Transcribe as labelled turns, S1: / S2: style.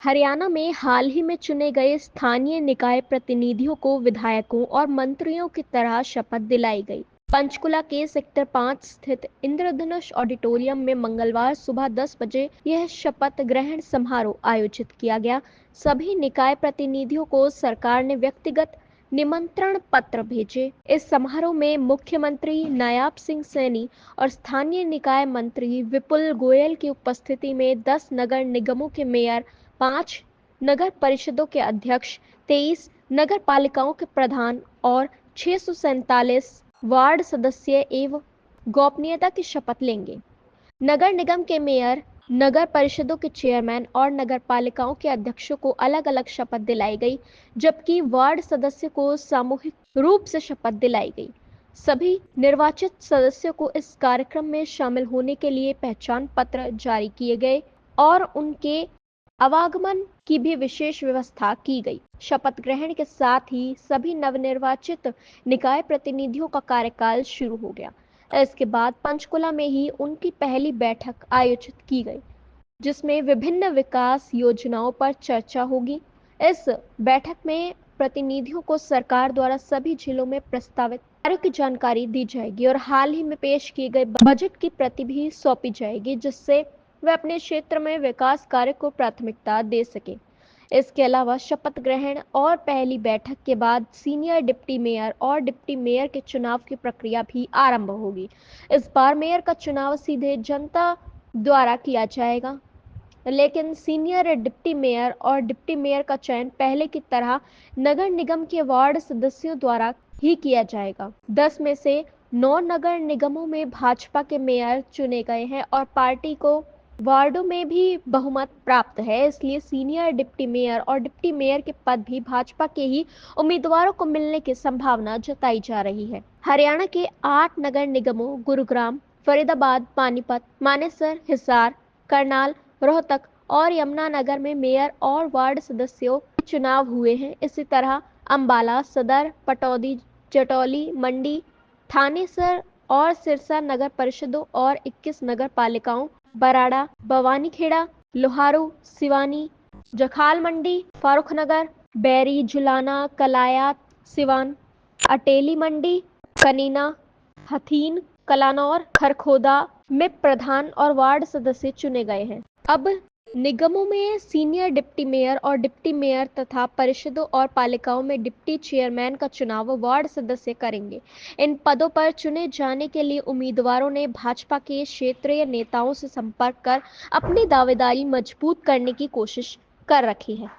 S1: हरियाणा में हाल ही में चुने गए स्थानीय निकाय प्रतिनिधियों को विधायकों और मंत्रियों की तरह शपथ दिलाई गई। पंचकुला के सेक्टर 5 स्थित इंद्रधनुष ऑडिटोरियम में मंगलवार सुबह 10 बजे यह शपथ ग्रहण समारोह आयोजित किया गया। सभी निकाय प्रतिनिधियों को सरकार ने व्यक्तिगत निमंत्रण पत्र भेजे। इस समारोह में मुख्यमंत्री नायाब सिंह सैनी और स्थानीय निकाय मंत्री विपुल गोयल की उपस्थिति में 10 नगर निगमों के मेयर, 5 नगर परिषदों के अध्यक्ष, 23 नगर पालिकाओं के प्रधान और 647 वार्ड सदस्य एवं गोपनीयता की शपथ लेंगे। नगर निगम के मेयर, नगर परिषदों के चेयरमैन और नगर पालिकाओं के अध्यक्षों को अलग अलग शपथ दिलाई गई, जबकि वार्ड सदस्य को सामूहिक रूप से शपथ दिलाई गई। सभी निर्वाचित सदस्यों को इस कार्यक्रम में शामिल होने के लिए पहचान पत्र जारी किए गए और उनके आवागमन की भी विशेष व्यवस्था की गई। शपथ ग्रहण के साथ ही सभी नवनिर्वाचित निकाय प्रतिनिधियों का कार्यकाल शुरू हो गया। इसके बाद पंचकुला में ही उनकी पहली बैठक आयोजित की गई, जिसमें विभिन्न विकास योजनाओं पर चर्चा होगी। इस बैठक में प्रतिनिधियों को सरकार द्वारा सभी जिलों में प्रस्तावित कार्यों की जानकारी दी जाएगी और हाल ही में पेश किए गए बजट की प्रति भी सौंपी जाएगी, जिससे वे अपने क्षेत्र में विकास कार्य को प्राथमिकता दे सके। इसके अलावा शपथ ग्रहण और पहली बैठक के बाद सीनियर डिप्टी मेयर और डिप्टी मेयर के चुनाव की प्रक्रिया भी आरंभ होगी। इस बार मेयर का चुनाव सीधे जनता द्वारा किया जाएगा, लेकिन सीनियर डिप्टी मेयर और डिप्टी मेयर का चयन पहले की तरह नगर निगम के वार्ड सदस्यों द्वारा ही किया जाएगा। 10 में से 9 नगर निगमों में भाजपा के मेयर चुने गए हैं और पार्टी को वार्डों में भी बहुमत प्राप्त है, इसलिए सीनियर डिप्टी मेयर और डिप्टी मेयर के पद भी भाजपा के ही उम्मीदवारों को मिलने की संभावना जताई जा रही है। हरियाणा के 8 नगर निगमों गुरुग्राम, फरीदाबाद, पानीपत, मानेसर, हिसार, करनाल, रोहतक और यमुनानगर में मेयर और वार्ड सदस्यों के चुनाव हुए हैं। इसी तरह अंबाला, सदर, पटौदी, जटौली, मंडी, थानेसर और सिरसा नगर परिषदों और 21 नगर पालिकाओं बराड़ा, बवानीखेड़ा, लोहारू, सिवानी, जखाल मंडी, फारुखनगर, बैरी, जुलाना, कलाया, सिवान, अटेली मंडी, कनीना, हथीन, कलानौर, खरखोदा में प्रधान और वार्ड सदस्य चुने गए हैं। अब निगमों में सीनियर डिप्टी मेयर और डिप्टी मेयर तथा परिषदों और पालिकाओं में डिप्टी चेयरमैन का चुनाव वार्ड सदस्य करेंगे। इन पदों पर चुने जाने के लिए उम्मीदवारों ने भाजपा के क्षेत्रीय नेताओं से संपर्क कर अपनी दावेदारी मजबूत करने की कोशिश कर रखी है।